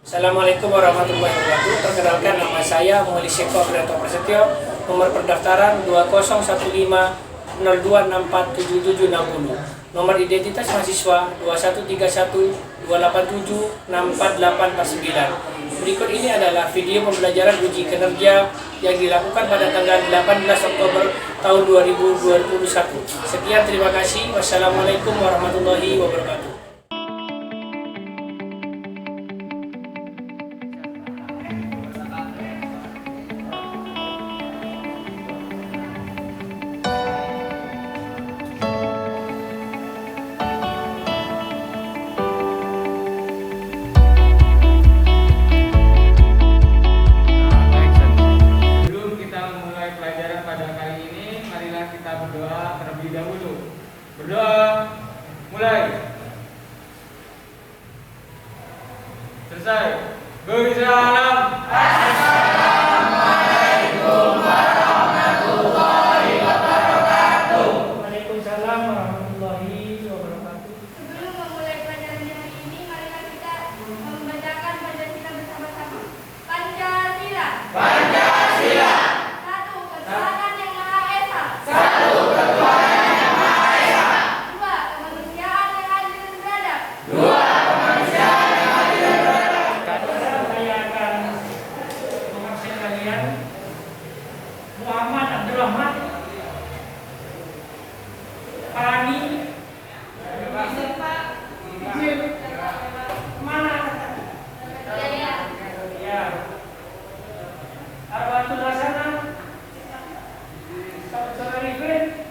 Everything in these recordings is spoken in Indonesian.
Assalamualaikum warahmatullahi wabarakatuh. Perkenalkan, nama saya Muhammad Syekho Abdul Prasetyo. Nomor pendaftaran 201102647760. Nomor identitas mahasiswa 213128764849. Berikut ini adalah video pembelajaran uji kinerja yang dilakukan pada tanggal 18 Oktober tahun 2021. Sekian, terima kasih. Wassalamualaikum warahmatullahi wabarakatuh. Kita berdoa terlebih dahulu. Berdoa, mulai. Selesai. Beri salam. Assalamualaikum warahmatullahi wabarakatuh. Waalaikumsalam warahmatullahi wabarakatuh. Sebelum memulai pelajaran hari ini, marilah kita membacakan Pancasila bersama-sama. Pancasila. Pancasila. Satu, ketuhanan yang Maha Esa. Satu, ketuhanan yang Maha Esa. Dua, kemanusiaan yang adil dan beradab. Dua, kemanusiaan yang adil dan beradab. Saya akan mengabsen kalian. Muhammad Abdul Rahman, Fani, mana? Ya. Arbatul Hasana, Saudara Rifin,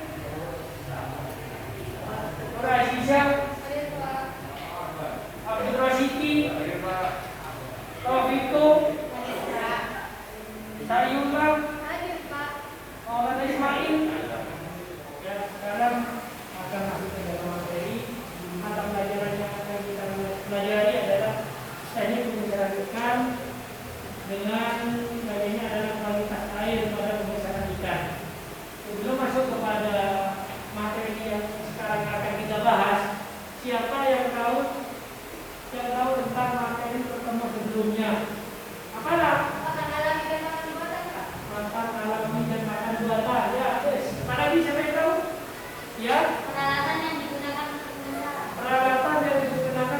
Nur Azizah, Abdul Rasidi, Taufiko, Sayumah, Muhammad Ismail. Ya, sekarang akan masuk ke dalam materi. Mata pelajaran yang akan kita pelajari adalah teknik pembesaran ikan dengan bagiannya adalah kualitas air pada pembesaran ikan. Sebelum masuk kepada materi yang sekarang akan kita bahas, siapa yang tahu tentang materi pertama sebelumnya? Apalah? Makan alami dan makan buatan. Ya, apalagi siapa yang tahu? Ya, peralatan yang digunakan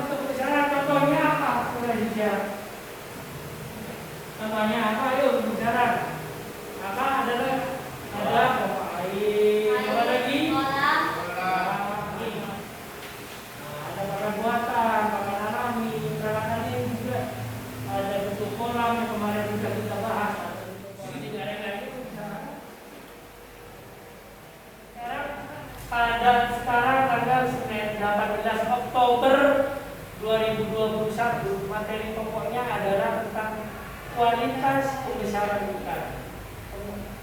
untuk pembesaran. Contohnya apa? Contohnya apa? Ayo, pembesaran. Apa adalah? Ada pompa air. Apa lagi? Ada makan buatan, makan alami, peralatan ini juga ada bentuk kolam yang kemarin sudah kita bahas. Ini juga ada lagi pembesaran. Sekarang tanggal 18 Oktober 2021, materi pokoknya adalah tentang kualitas pembesaran ikan.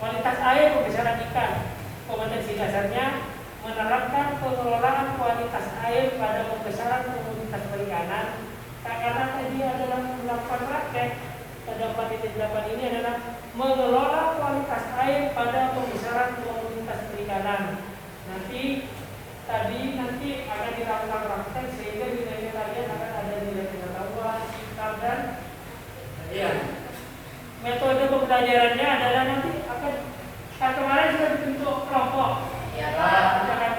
Kualitas air pembesaran ikan. Kompetensi dasarnya menerapkan pengelolaan kualitas air pada pembesaran komunitas perikanan. Karena tadi adalah melakukan praktek, pada 4.8 ini adalah mengelola kualitas air pada pembesaran komunitas perikanan. Nanti akan dilakukan praktek sehingga nilainya kalian akan ada nilai pengetahuan, sikap, dan kalian. Metode pembelajarannya adalah nanti akan kemarin sudah dibentuk kelompok. Ya, Pak. Kita akan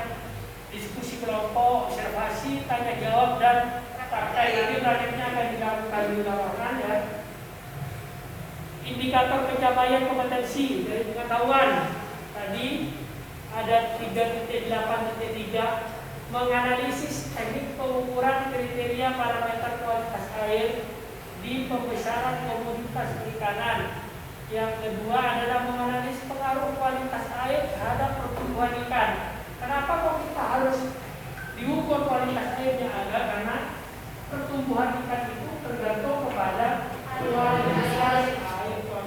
diskusi kelompok, observasi, tanya jawab, dan praktek. Nanti prakteknya akan dilakukan di lapangan ya. Indikator pencapaian kompetensi dari pengetahuan tadi ada 3.8.3, menganalisis teknik pengukuran kriteria parameter kualitas air di pembesaran komoditas perikanan. Yang kedua adalah menganalisis pengaruh kualitas air terhadap pertumbuhan ikan. Kenapa kok kita harus diukur kualitas airnya? Karena pertumbuhan ikan itu tergantung kepada kualitas air.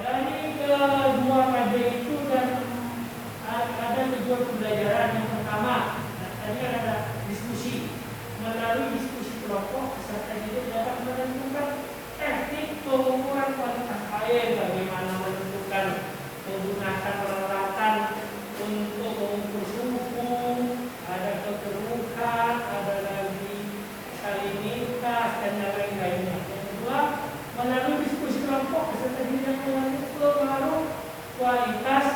Dari kedua materi itu dan ada tujuan pembelajaran. Yang pertama, tadi ada diskusi. Melalui diskusi kelompok, peserta didik dapat menentukan teknik pengukuran kualitas air, bagaimana menentukan menggunakan peralatan untuk mengukur suhu, ada keterukan, ada lagi salinitas dan lain-lainnya. Yang kedua, melalui diskusi kelompok peserta didik yang pengaruh kualitas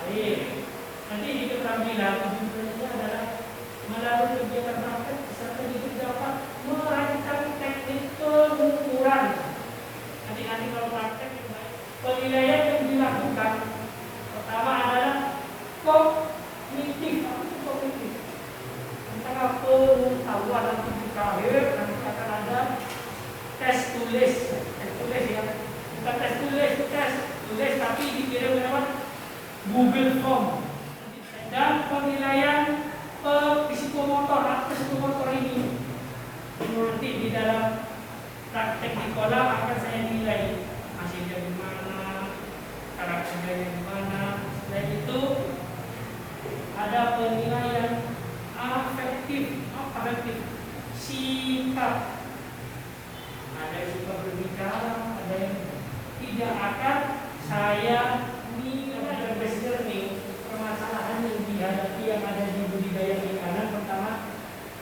air. Nanti di keterampilan tujuannya adalah melalui kegiatan praktek peserta didik dapat merancang teknik pengukuran. Nanti kalau praktek penilaian yang dilakukan pertama adalah kognitif. Antara pengetahuan dan tujuan akhir nanti akan ada tes tulis ya, bukan tes tulis tapi dikirim lewat Google Form. Dan penilaian psikomotor ini nanti di dalam praktek di kolam akan saya nilai hasilnya gimana, karakternya gimana. Selain itu ada penilaian afektif, sikap. Ada yang suka berbicara, ada yang tidak akan saya ada basic nih permasalahan yang dihadapi yang ada di budidaya ikan. Pertama,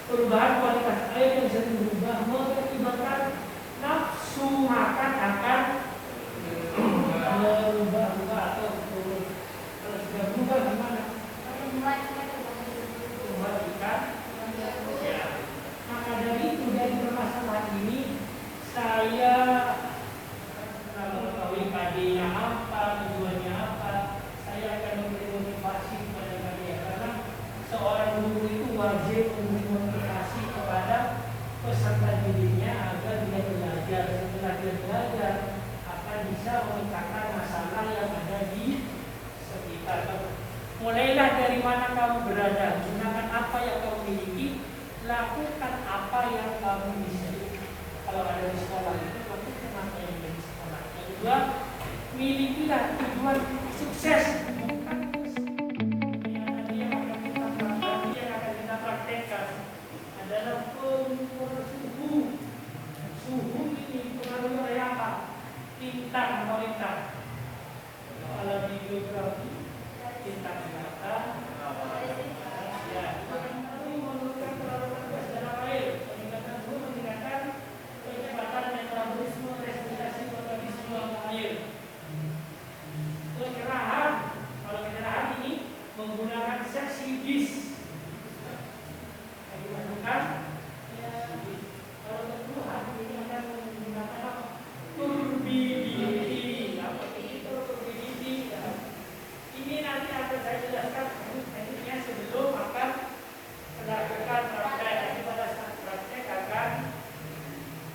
perubahan kualitas air yang sering berubah mengakibatkan nafsu makan akan berubah atau kalau sudah berubah gimana? Berubah ikan. Ya. Maka dari permasalahan ini saya mengetahui KD-nya apa, tujuannya apa. Saya akan memberi motivasi kepada kalian karena seorang guru itu wajib memberi motivasi kepada peserta didiknya agar dia belajar. Setelah dia belajar akan bisa memecahkan masalah yang ada di sekitar. Mulailah dari mana kamu berada, gunakan apa yang kamu miliki, lakukan apa yang kamu bisa. Kalau ada di sekolah itu, lakukan apa yang ada di sekolah. Yang kedua, milikilah tujuan sukses, bukan yang akan kita praktekkan adalah pengukuran suhu. Suhu ini pengaruh oleh apa? Bintang atau bintang. Kalau di geografi, bintang berapa? Ya. Menurunkan perarutan gas dalam air, peningkatan suhu meningkatkan kecepatan metabolisme respirasi organisme air. Kecerahan, kalau kecerahan ini menggunakan seksi bis. Yang dimasukkan, ya, kalau keteruhan ini akan menggunakan apa? Turbidity. Apa itu turbidity? Ya. Ini nanti akan saya jelaskan tekniknya sebelum akan melakukan praktek. Jadi pada saat praktek akan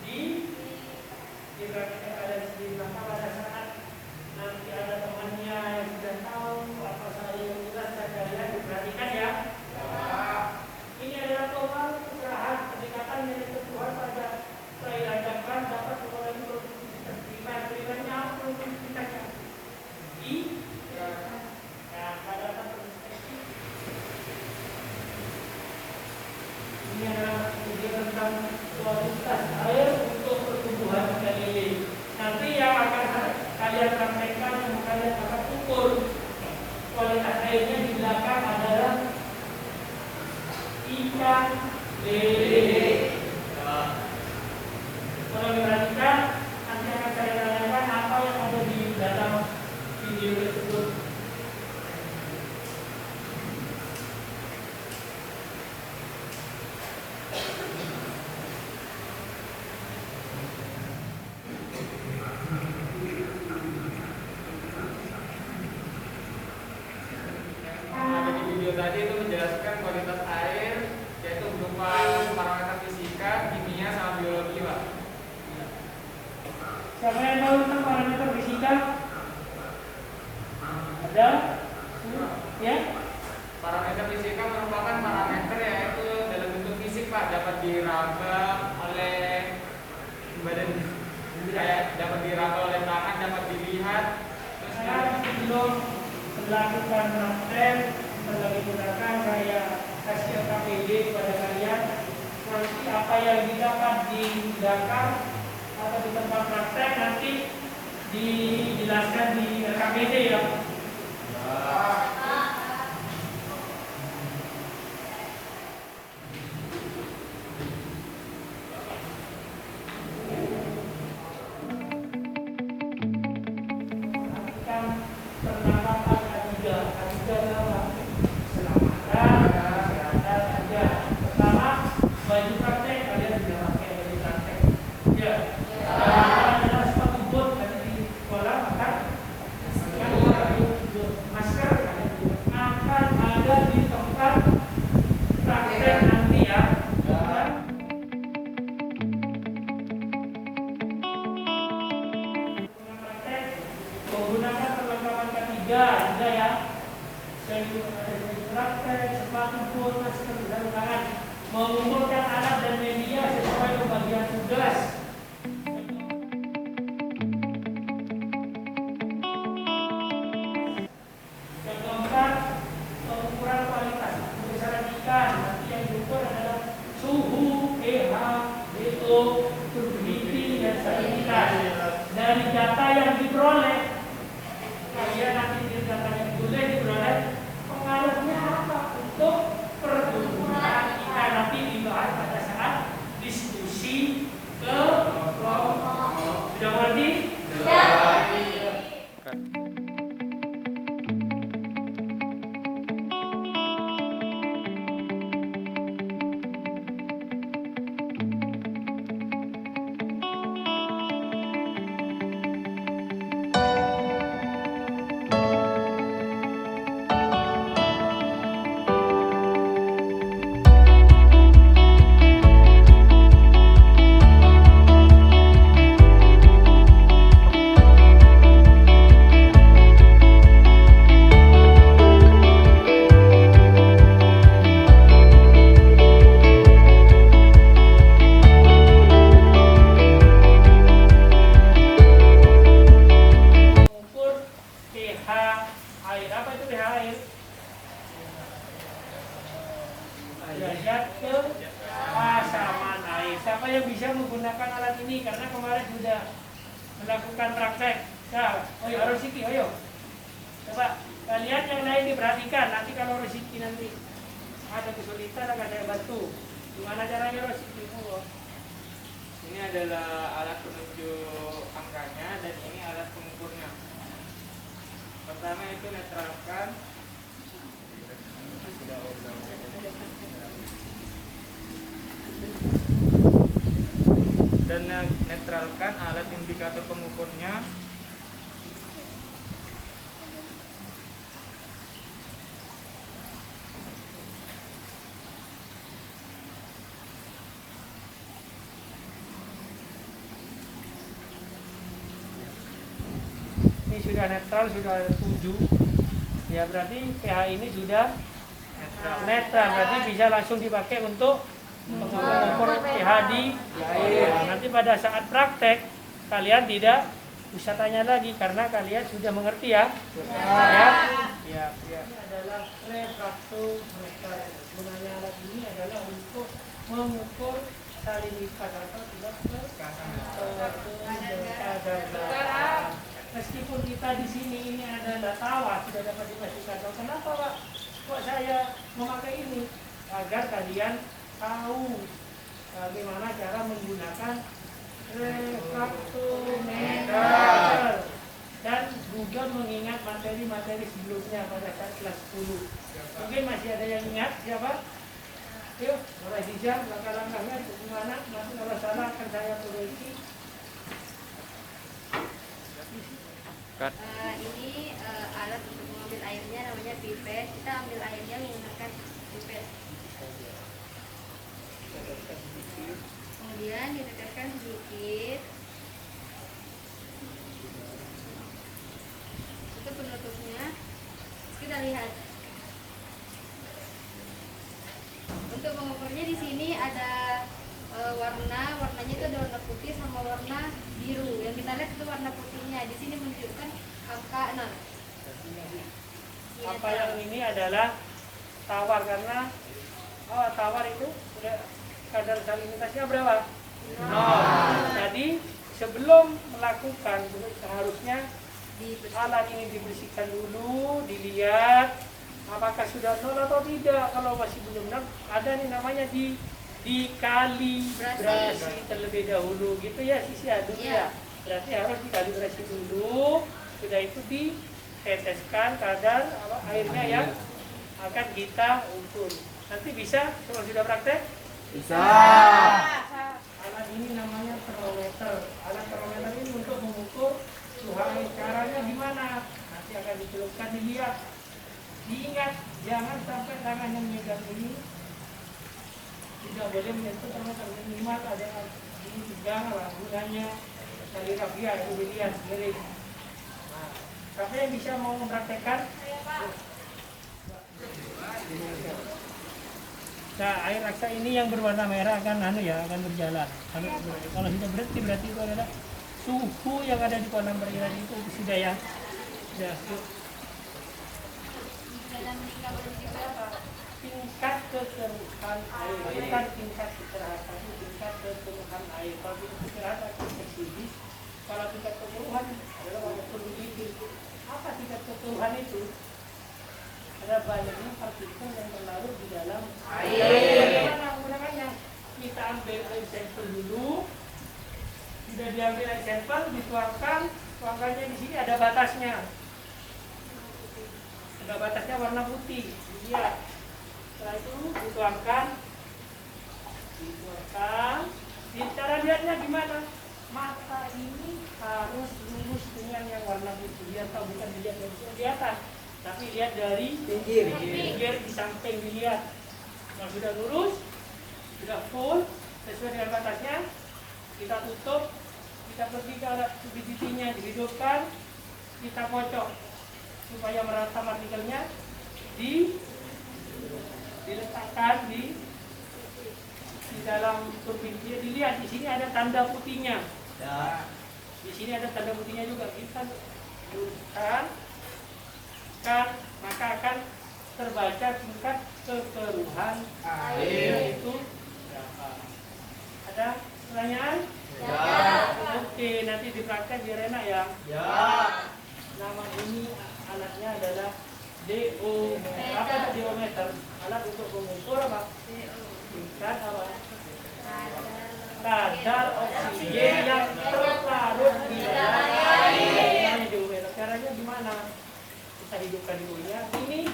dipraktek ada di belakang pada saat nanti ada temannya yang sudah tahu apa saya yang jelas dan kalian diperhatikan ya. Ini adalah pengaruh kecerahan pendekatan nilai kebutuhan pada peradaban dapat mengurangi produktivitas primernya apa produktivitasnya pada perspektif ini adalah tentang kualitas air untuk pertumbuhan ikan lele. Nanti yang akan kalian praktekkan, yang kalian akan ukur kualitas airnya di belakang adalah ikan lele. Kalau diperhatikan, nanti akan saya tanyakan apa yang ada di dalam video tersebut. Tadi itu menjelaskan kualitas air, yaitu berupa parameter fisika, kimia, sama biologi, Pak. Siapa yang tahu tentang parameter fisika? Ada? Ya? Parameter fisika merupakan parameter yaitu dalam bentuk fisik, Pak, dapat diraba oleh badan, kayak dapat diraba oleh tangan, dapat dilihat. Terus sebelum melakukan praktek lagi gunakan saya kasih KPD kepada kalian. Nanti apa yang didapat di belakang atau di tempat praktek nanti dijelaskan di KPD ya. Ketiga adalah keselamatan, kesehatan kerja. Pertama, baju praktek, kalian sudah pakai baju praktek. Ya. Adalah sepatu boot tadi di sekolah, maka masker akan ada di tempat praktek nanti ya. Menggunakan perlengkapan ketiga juga ya. Praktek, sepatu boot, masker, sarung tangan. Mengumpulkan alat dan media sesuai pembagian tugas. Yang keempat, pengukuran kualitas pembesaran ikan. Nanti yang diukur adalah suhu, pH, DO, turbidity, dan salinitas. Dari data yang diperoleh, kalian nanti dari data yang boleh diperoleh, pengaruhnya apa untuk pertumbuhan ikan nanti dibahas pada saat diskusi ke kelompok. Sudah mengerti? Mengukur pH air. Apa itu pH air? Derajat keasaman air. Siapa yang bisa menggunakan alat ini? Karena kemarin sudah melakukan praktek. Nah, ayo Rosiki, ayo. Coba kalian yang lain diperhatikan. Nanti kalau Rosiki nanti ada kesulitan akan saya bantu. Gimana caranya Rosiki? Ini adalah alat penunjuk angkanya dan ini alat pengukurnya. Pertama itu netralkan. Dan netralkan alat indikator pengukurnya. Ini sudah netral, sudah 7. Ya berarti pH ini sudah netral. Berarti bisa langsung dipakai untuk mengukur pH di air. Nanti pada saat praktek kalian tidak usah tanya lagi karena kalian sudah mengerti ya. Ya. Ini adalah refraktometer. Gunanya alat ini adalah untuk mengukur salinitas atau tidak kadar. Meskipun kita di sini ini adalah tawar, sudah dapat dipastikan. Kenapa Pak? Kok saya memakai ini? Agar kalian tahu bagaimana cara menggunakan refraktometer dan juga mengingat materi-materi sebelumnya pada saat kelas 10. Mungkin masih ada yang ingat siapa? Yuk, mulai dijam langkah-langkahnya itu gimana? Nanti kalau salah akan saya perbaiki. Ini alat untuk mengambil airnya namanya pipet. Kita ambil airnya menggunakan pipet. Kemudian didekatkan sedikit. Itu penutupnya. Kita lihat. Untuk mengukurnya di sini ada warnanya itu ada warna putih sama warna biru. Yang kita lihat itu warna putihnya. Di sini menunjukkan angka 6. Apa yang ini adalah tawar karena tawar itu udah kadar salinitasnya berapa? 0. Jadi sebelum melakukan seharusnya alat ini dibersihkan dulu, dilihat apakah sudah 0 atau tidak. Kalau masih belum 0, ada nih namanya dikalibrasi terlebih dahulu gitu ya Sisi dulu ya. Berarti harus dikalibrasi dulu, sudah itu teteskan kadar airnya yang akan kita ukur. Nanti bisa kalau sudah praktek? Bisa. Alat ini namanya termometer. Alat termometer ini untuk mengukur suhu air. Caranya gimana? Nanti akan dicelupkan, dilihat. Diingat, jangan sampai tangan yang megang ini tidak boleh menyentuh termometer. Minimal ada ini pegang lah gunanya dari rafia itu dilihat miring. Nah, siapa yang bisa mau mempraktekkan? Nah, air raksa ini yang berwarna merah akan akan berjalan. Kalau sudah berhenti berarti itu adalah suhu yang ada di kolam perairan itu sudah ya. Sudah. Dalam tingkat berarti berapa? Tingkat kekeruhan air, bukan tingkat kekerasan, tingkat kekeruhan air. Kalau tingkat kekerasan itu kalau tingkat kekeruhan adalah warna kuning itu. Apa tingkat kekeruhan itu? Ada banyaknya partikel yang terlarut di dalam air. Bagaimana menggunakannya? Kita ambil air sampel dulu. Sudah diambil air sampel, dituangkan. Tuangkannya di sini ada batasnya. Ada batasnya warna putih. Lihat. Setelah itu dituangkan. Cara lihatnya gimana? Mata ini harus lurus dengan yang warna putih. Lihat tahu bukan dilihat dari di atas, tapi lihat dari pinggir di samping dilihat. Kalau sudah lurus, sudah full sesuai dengan batasnya, kita tutup, kita pergi ke alat subsidi-nya, dihidupkan, kita kocok supaya merata partikelnya, diletakkan di dalam turbin. Dilihat di sini ada tanda putihnya. Ya. Di sini ada tanda putihnya juga. Kita luruskan, maka akan terbaca tingkat kekeruhan air itu berapa. Ada pertanyaan? Ya. Oke, nanti dipraktek biar enak ya. Ya. Nama ini alatnya adalah DO. Apa itu diometer? Alat untuk mengukur apa? Tingkat apa? Kadar oksigen yang terlarut di dalam air. Diometer. Caranya gimana? Kita hidupkan dulu ya. Ini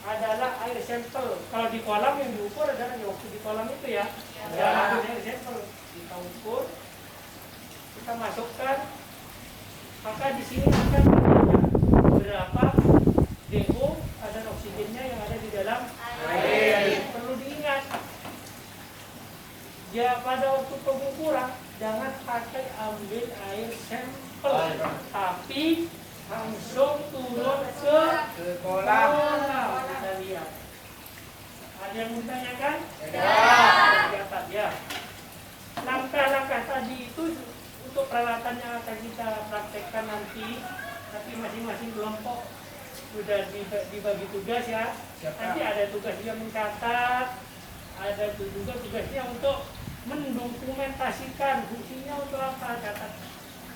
adalah air sampel. Kalau di kolam yang diukur adalah waktu di kolam itu ya. Jangan air sampel. Kita ukur, kita masukkan, maka di sini akan berapa DO kadar oksigennya yang ada di dalam air. Perlu diingat, ya pada waktu pengukuran jangan pakai ambil air sampel, tapi langsung turun ke kolam. Kita lihat. Ada yang mau ditanyakan? Ya. Langkah-langkah tadi itu untuk peralatan yang akan kita praktekkan nanti, tapi masing-masing kelompok sudah dibagi tugas ya. Nanti ada tugas yang mencatat, ada juga tugasnya untuk mendokumentasikan. Fungsinya untuk apa? Catat.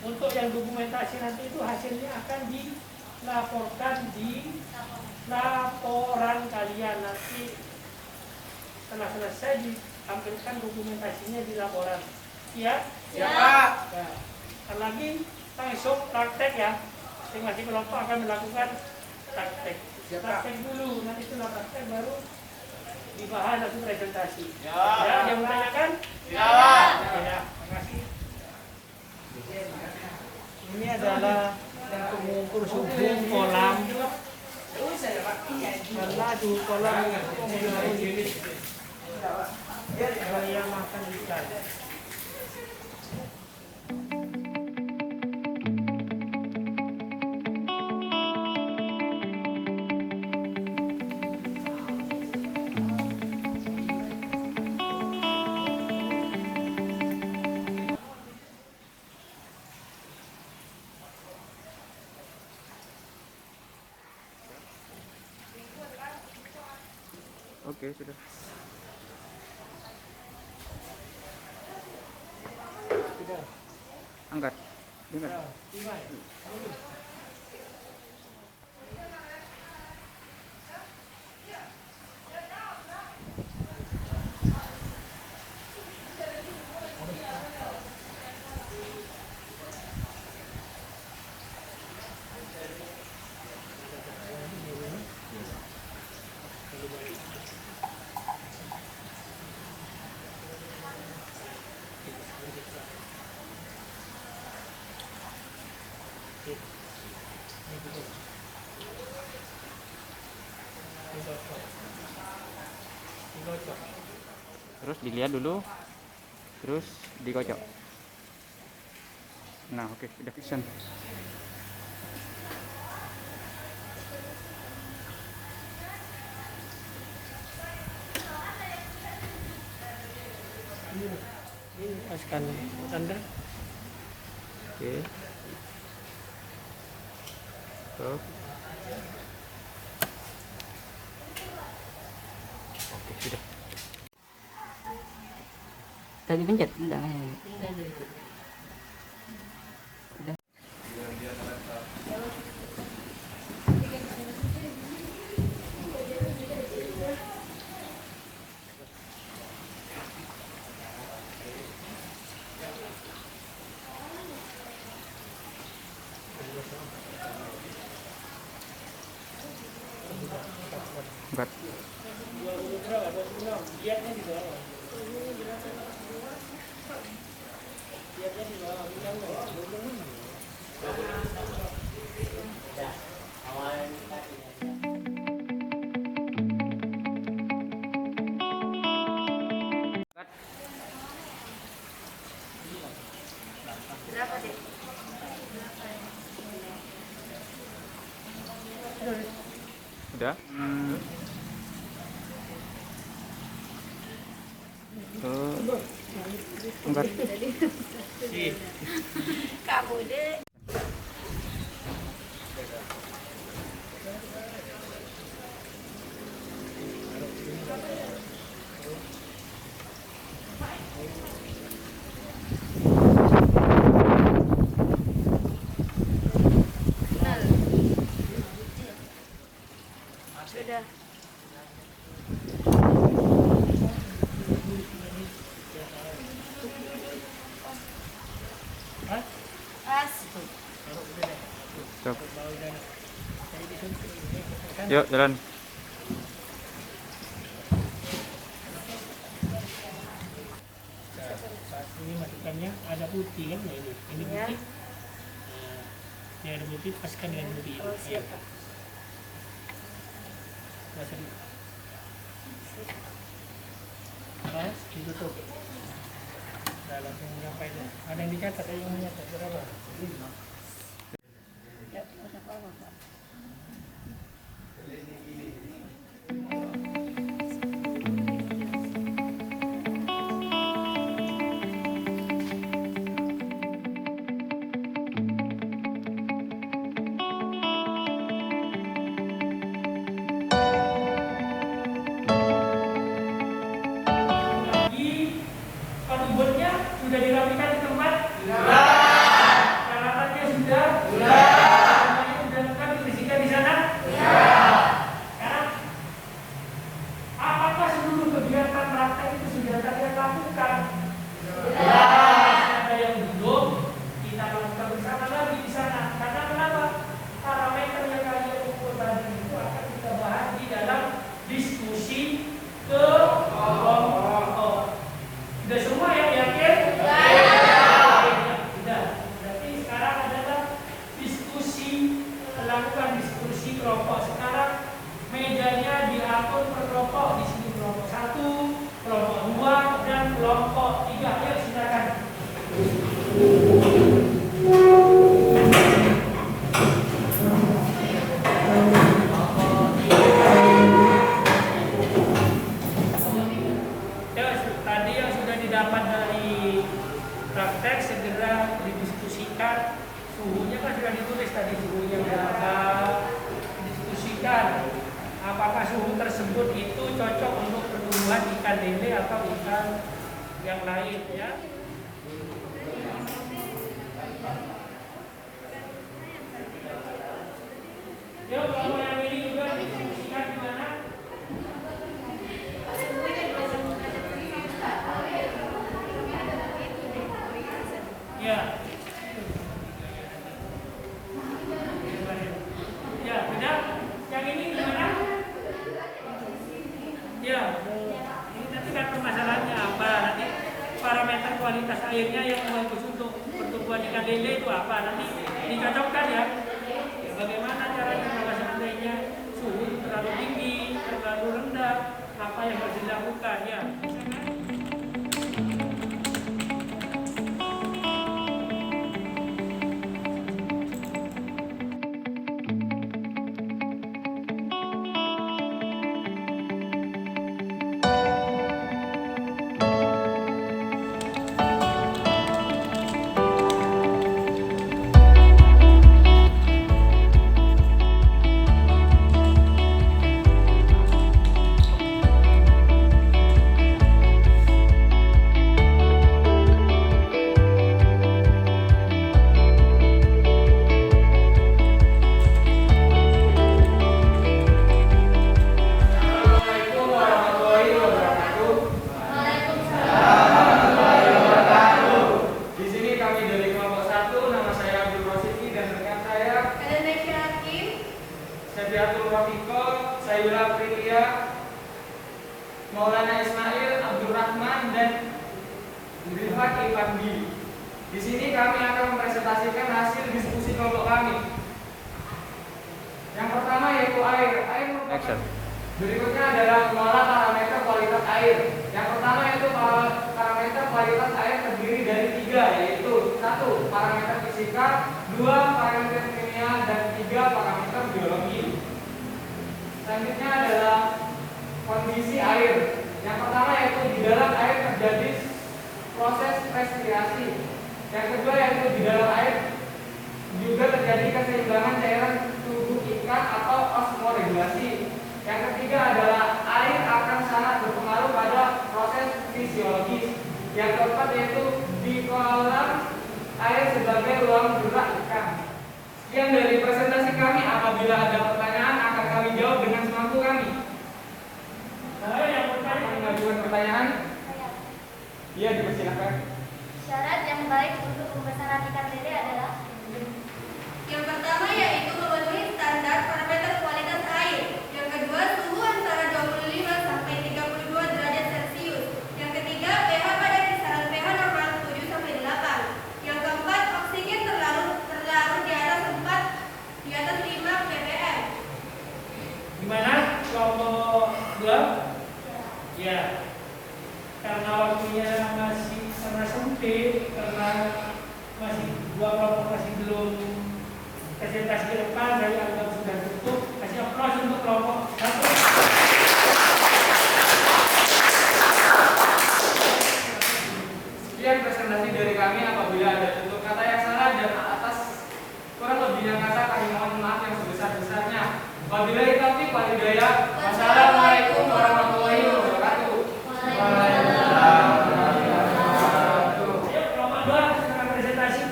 Untuk yang dokumentasi nanti itu hasilnya akan dilaporkan di laporan kalian. Nanti setelah selesai ditampilkan dokumentasinya di laporan. Ya? Siap. Ya. Lagi langsung praktek ya. Masing-masing kelompok akan melakukan praktek. Praktek dulu, nanti setelah praktek baru dibahas langsung presentasi. Ya, yang mau tanyakan? Ya. Ya, terima kasih. Ini adalah untuk mengukur suhu kolam. Karena suhu kolam itu mempengaruhi gaya makan ikan. Oke, sudah. Sudah. Angkat. Dengar. Ya, dimai. Digocok. Terus dilihat dulu. Terus dikocok. Nah, oke, udah action. Ini lepaskan Anda. Oke. Stop. Oke, sudah. Tadi pencet enggak? Angkat. Lihatnya di bawah. Lihatnya di bawah. Berapa deh? Udah. Angkat. Kamu deh. Kenal. Sudah. Hah? As. Stop. Kan? Yuk, jalan. Ini masukkannya ada putih kan ya ini. Ini Ya. putih. Nah, ini ada putih, paskan dengan putih. Oh, siap, Pak. Masuk. Pas, ditutup. Nah, langsung nyampe aja. Ada yang dicatat, ada yang mencatat berapa? Ya, udah apa, Pak? Lagi penubutnya sudah dirapikan di tempat? Peralatannya sudah? Semuanya sudah lengkap dibersihkan di sana? Sekarang, apakah seluruh kegiatan praktek itu sudah kalian lakukan? Ada yang belum, kita lakukan bersama lagi di sana. Karena kenapa? Parameter yang kalian ukur tadi itu akan kita bahas di dalam diskusi ke kelompok. Sudah semua yang yakin? Sudah. Berarti sekarang adalah diskusi, melakukan diskusi kelompok. Sekarang mejanya diatur per kelompok. Di sini kelompok 1, kelompok 2, dan kelompok 3. Ayo silakan. Ya, tadi yang sudah didapat dari praktek segera didiskusikan. Suhunya kan sudah ditulis tadi, suhunya berapa, didiskusikan apakah suhu tersebut itu cocok untuk pertumbuhan ikan lele atau ikan yang lain ya. Yuk, kalau yang ini juga didiskusikan gimana? Ya. Ya, benar. Yang ini gimana? Ya. Ini nanti kan permasalahannya apa? Nanti parameter kualitas airnya yang bagus untuk pertumbuhan ikan lele itu apa? Nanti dicocokkan ya. Bagaimana caranya kalau seandainya suhu terlalu tinggi, terlalu apa yang harus dilakukan ya. Assalamualaikum warahmatullahi wabarakatuh. Di sini kami dari kelompok 1, nama saya Abdul Rosidi dan rekan saya Syafiatul Rafiqo, Sayula Prilia, Maulana Ismail, Abdul Rahman dan Rifat Ifandi. Di sini kami akan mempresentasikan hasil diskusi kelompok kami. Yang pertama yaitu air. Air merupakan Action. Berikutnya adalah mengolah parameter kualitas air. Yang pertama yaitu parameter kualitas air terdiri dari 3, yaitu 1. Parameter fisika, 2. Parameter kimia, dan 3. Parameter biologi. Selanjutnya adalah kondisi air. Yang pertama yaitu di dalam air terjadi proses respirasi. Yang kedua yaitu di dalam air juga terjadi keseimbangan cairan tubuh ikan atau osmoregulasi. Yang ketiga adalah air akan sangat berpengaruh pada proses fisiologis. Yang keempat yaitu di kolam air sebagai ruang gerak ikan. Sekian dari presentasi kami. Apabila ada pertanyaan akan kami jawab dengan semampu kami. Nah, yang bertanya Mengajukan pertanyaan? Iya, dipersilakan. Syarat yang baik untuk pembesaran ikan lele adalah yang pertama yaitu memenuhi standar parameter kualitas air. Yang kedua, suhu antara 25 sampai 32 derajat Celcius. Yang ketiga, pH pada kisaran pH normal 7 sampai 8. Yang keempat, oksigen terlarut di atas 5 ppm. gimana kelompok 2? Ya, karena waktunya masih sangat sempit, karena masih dua kelompok masih belum presentasi ke depan, dari anggap sudah tutup. Kasih aplaus untuk kelompok 1. Sekian presentasi dari kami. Apabila ada tutur kata yang salah dan atas kurang lebihnya kata kami mohon maaf yang sebesar-besarnya. Wabillahi taufiq wal hidayah. Wassalamualaikum warahmatullahi wabarakatuh. Waalaikumsalam warahmatullahi wabarakatuh. Ayo kelompok 2 silakan presentasi.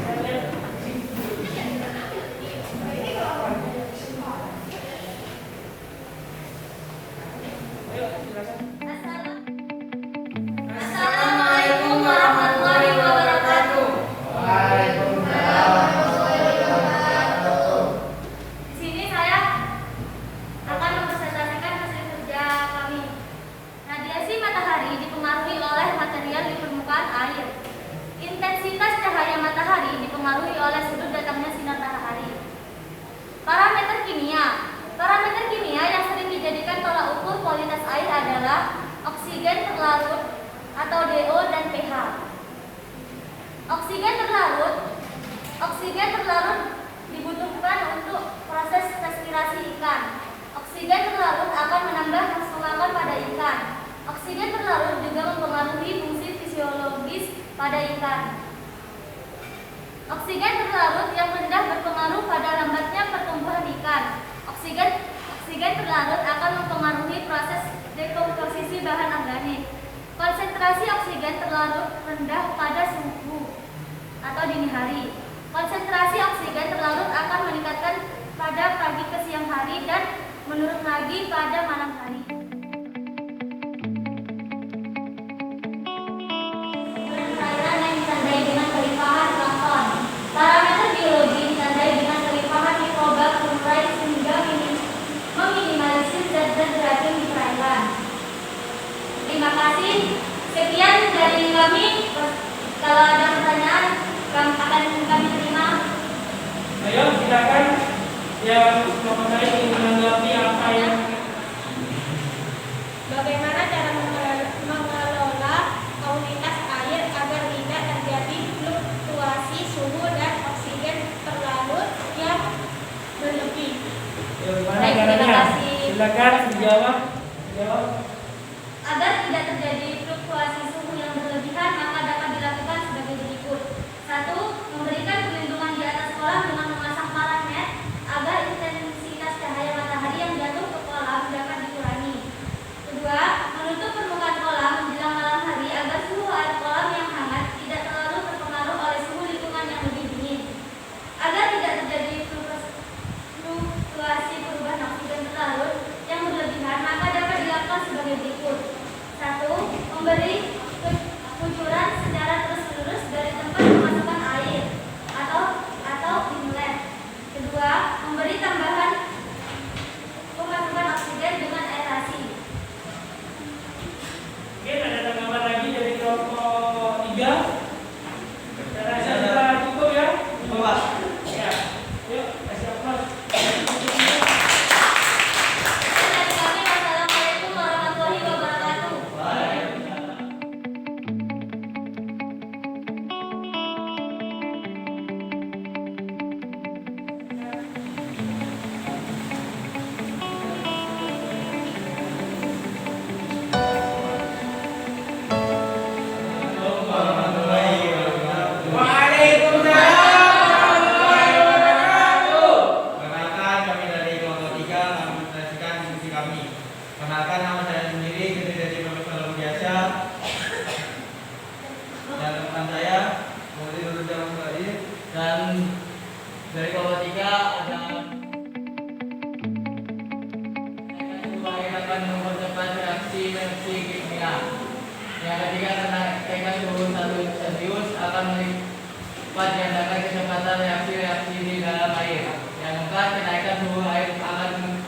Saya lihat. Ayo silakan. Assalamualaikum warahmatullahi wabarakatuh. Di sini saya akan mempresentasikan hasil kerja kami. Radiasi matahari dipengaruhi oleh material di permukaan air. Intensitas cahaya matahari dipengaruhi oleh sudut datangnya sinar matahari. Parameter kimia. Parameter kimia yang sering dijadikan tolak ukur kualitas air adalah oksigen terlarut atau DO dan pH. Oksigen terlarut dibutuhkan untuk proses respirasi ikan. Oksigen terlarut akan menambah kesemangat pada ikan. Oksigen terlarut juga mempengaruhi fungsi fisiologis pada ikan. Oksigen terlarut yang rendah berpengaruh pada lambatnya pertumbuhan ikan. Oksigen terlarut akan mempengaruhi proses dekomposisi bahan organik. Konsentrasi oksigen terlarut rendah pada subuh atau dini hari. Konsentrasi oksigen terlarut akan meningkatkan pada pagi ke siang hari dan menurun lagi pada malam hari. Cairan yang ditandai dengan kelimpahan plankton. Parameter biologi ditandai dengan kelimpahan mikroba pengurai sehingga meminimalisir zat-zat beracun di perairan. Terima kasih. Sekian dari kami. Kalau ada pertanyaan akan kami terima. Ayo silakan yang mengenai menanggapi apa yang Silakan dijawab. Jawab. Agar tidak terjadi fluktuasi suhu yang berlebihan, maka dapat dilakukan sebagai berikut. 1. Memberikan perlindungan di atas kolam dengan memasang paramet agar intensitas cahaya matahari yang jatuh ke kolam dapat dikurangi. 2. Menutup permukaan kolam menjelang malam hari agar suhu air kolam yang hangat tidak terlalu terpengaruh oleh suhu lingkungan yang lebih dingin. Agar tidak terjadi fluktuasi perubahan oksigen terlarut yang berlebihan, maka dapat dilakukan sebagai berikut. 1. Memberi kucuran secara terus-menerus dari tempat pemasukan air atau inlet. 2. Memberi tambahan pemasukan oksigen dengan aerasi. Mungkin ada tanggapan lagi dari kelompok 3. Saya rasa sudah cukup ya. Ya. Yuk, kasih aplaus. Dari kami, wassalamualaikum warahmatullahi wabarakatuh. Perkenalkan, kami dari kelompok 3 menginformasikan diskusi kami. Perkenalkan, nama saya sendiri Gede dari Profesor Luar Biasa. Dan teman saya dan dari kelompok 3 ada akan mempercepat reaksi kimia. Yang ketiga, kenaikan suhu 1 Celcius akan melipat gandakan kecepatan reaksi-reaksi di dalam air. Yang keempat, kenaikan suhu air akan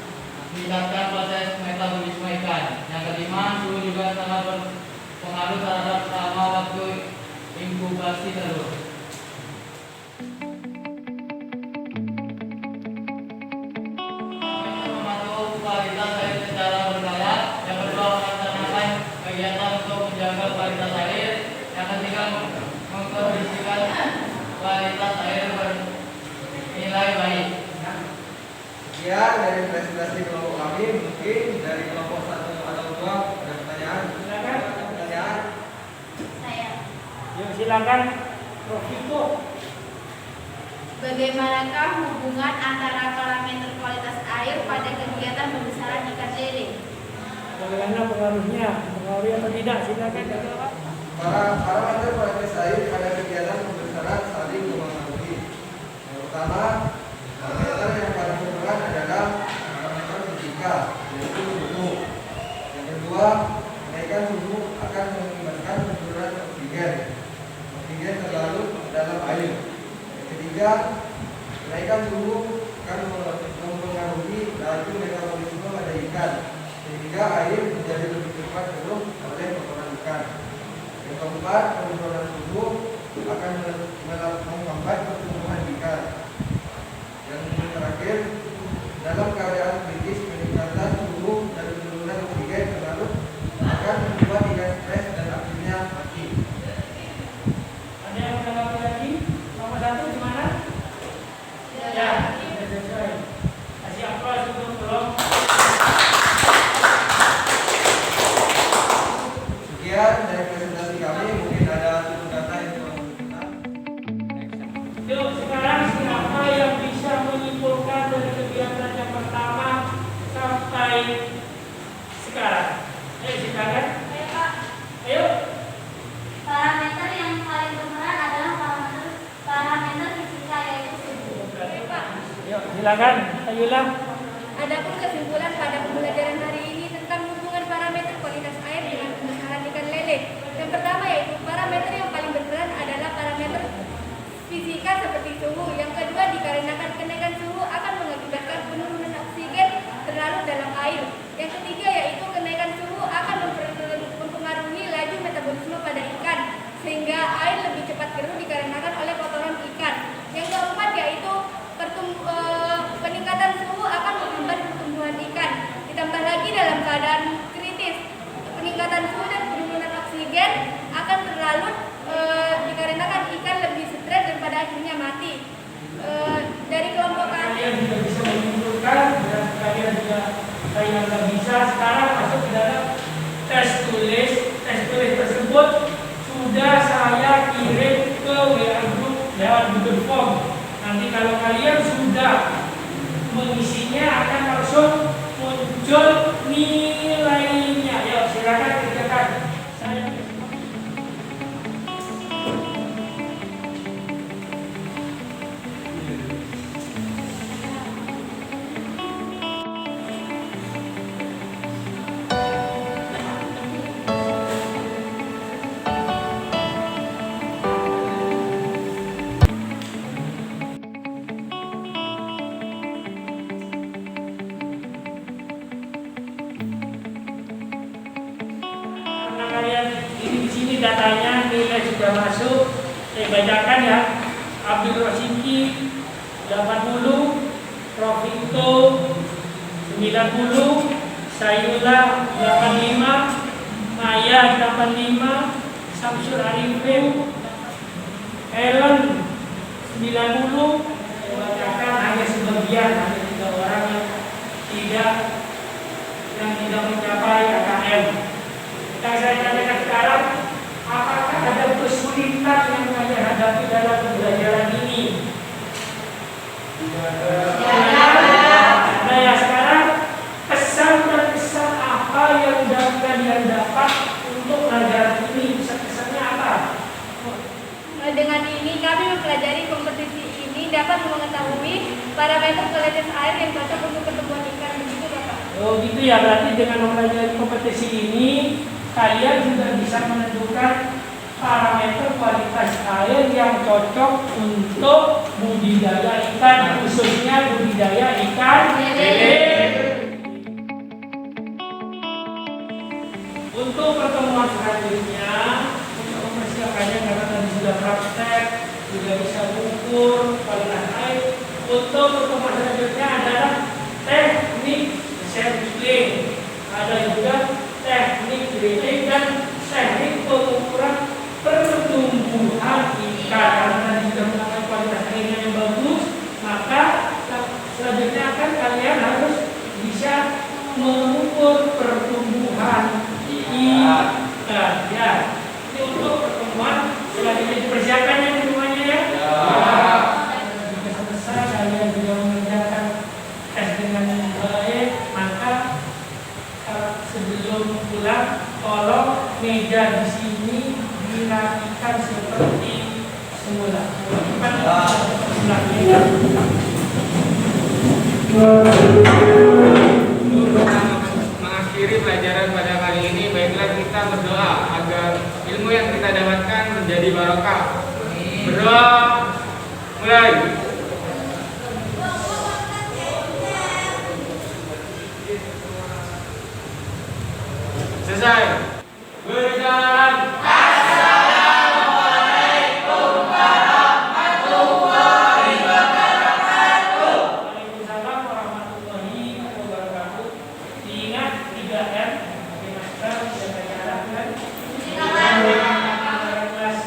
meningkatkan proses metabolisme ikan. Yang kelima, suhu juga sangat berpengaruh terhadap selama waktu inkubasi telur. Memantau kualitas air secara berkala. Yang kedua, melaksanakan kegiatan untuk menjaga kualitas air. Yang ketiga, mengkondisikan kualitas air bernilai baik. Sekian dari presentasi kelompok kami. Mungkin dari kelompok 1 atau 2 ada pertanyaan? Silakan. Pertanyaan? Saya. Yuk, silakan. Prof. Viko. Bagaimanakah hubungan antara parameter kualitas air pada kegiatan pembesaran ikan lele? Bagaimana pengaruhnya? Pengaruh atau tidak? Silakan dijawab. Parameter kualitas air pada kegiatan pembesaran saling mempengaruhi. Yang pertama, parameter yang paling berperan adalah parameter fisika, yaitu suhu. Yang kedua, kenaikan suhu akan mengakibatkan penurunan oksigen terlarut dalam air. Yang ketiga, kenaikan suhu akan mempengaruhi laju metabolisme pada ikan, sehingga air menjadi lebih cepat keruh oleh kotoran ikan. Yang keempat, penurunan suhu akan menghambat pertumbuhan ikan. Yang terakhir, dalam keadaan kritis, peningkatan suhu dan penurunan oksigen terlarut akan membuat ikan stres dan akhirnya mati. Ada yang menanggapi lagi? Nomor 1 di mana? Ya, sudah selesai. Kasih aplaus untuk tolong. Sekian dari presentasi kami. Mungkin ada satu data yang telah kita. Yuk, sekarang siapa yang bisa menyimpulkan dari kegiatan yang pertama sampai sekarang? Ayo, silakan. Ayo Pak. Ayo. Parameter yang paling berperan adalah parameter fisika, yaitu suhu. Yuk, silakan. Ayolah. Adapun kesimpulan pada pembelajaran hari ini tentang hubungan parameter kualitas air dengan pembesaran ikan lele. Yang pertama yaitu parameter yang paling berperan adalah parameter fisika seperti suhu. Yang kedua, dikarenakan kenaikan suhu akan mengakibatkan penurunan oksigen terlarut dalam air. Yang ketiga yaitu kenaikan suhu akan mempengaruhi laju metabolisme pada ikan, sehingga air lebih cepat keruh dikarenakan oleh kotoran ikan. Yang keempat yaitu peningkatan suhu akan menghambat pertumbuhan ikan. Ditambah lagi dalam keadaan kritis, peningkatan suhu dan penurunan oksigen akan terlarut dikarenakan ikan lebih stres dan pada akhirnya mati. Dari kelompok kami. Kalian juga bisa yang nggak bisa, sekarang masuk ke dalam tes tulis. Tes tulis tersebut sudah saya kirim ke WA group lewat Google Form. Nanti kalau kalian sudah mengisinya akan langsung muncul nilainya. Yuk silakan kerjakan. Saya kalian ini di sini datanya nilai sudah masuk. Saya bacakan ya. Abdul Rosiki 80, Profito 90, Sayula 85, Maya 85, Samsul Arifin, Helen 90. Saya bacakan hanya sebagian, hanya 3 orang yang tidak mencapai KKM. Yang saya tanyakan sekarang, apakah ada kesulitan yang kalian hadapi dalam pembelajaran ini? Nah ya, sekarang kesan dan kesan apa yang kalian dapat untuk pelajaran ini? Kesannya apa? Dengan ini kami mempelajari kompetisi ini dapat mengetahui parameter kualitas air yang cocok untuk pertumbuhan ikan. Begitu Bapak? Oh gitu ya, berarti dengan mempelajari kompetisi ini kalian juga bisa menentukan parameter kualitas air yang cocok untuk budidaya ikan, khususnya budidaya ikan lele. Untuk pertemuan selanjutnya, untuk mempersiapkannya karena tadi sudah praktek, sudah bisa mengukur kualitas air. Untuk pertemuan selanjutnya adalah teknik sampling, ada juga teknik drilling dan teknik pengukuran pertumbuhan ikan. Karena tadi sudah mengetahui kualitas airnya yang bagus, maka selanjutnya akan kalian harus bisa mengukur pertumbuhan ikan. Ya, ini untuk pertemuan selanjutnya dipersiapkannya di rumahnya ya. Jika selesai kalian juga mengerjakan tes dengan baik, maka sebelum pulang tolong meja di sini dirapikan seperti semula. Mengakhiri pelajaran pada kali ini, baiklah kita berdoa agar ilmu yang kita dapatkan menjadi barokah. Berdoa, mulai. Selesai. Berjalan. Assalamualaikum warahmatullahi wabarakatuh. Waalaikumsalam warahmatullahi wabarakatuh. Diingat 3M, pakai masker, jaga jarak dan kelas.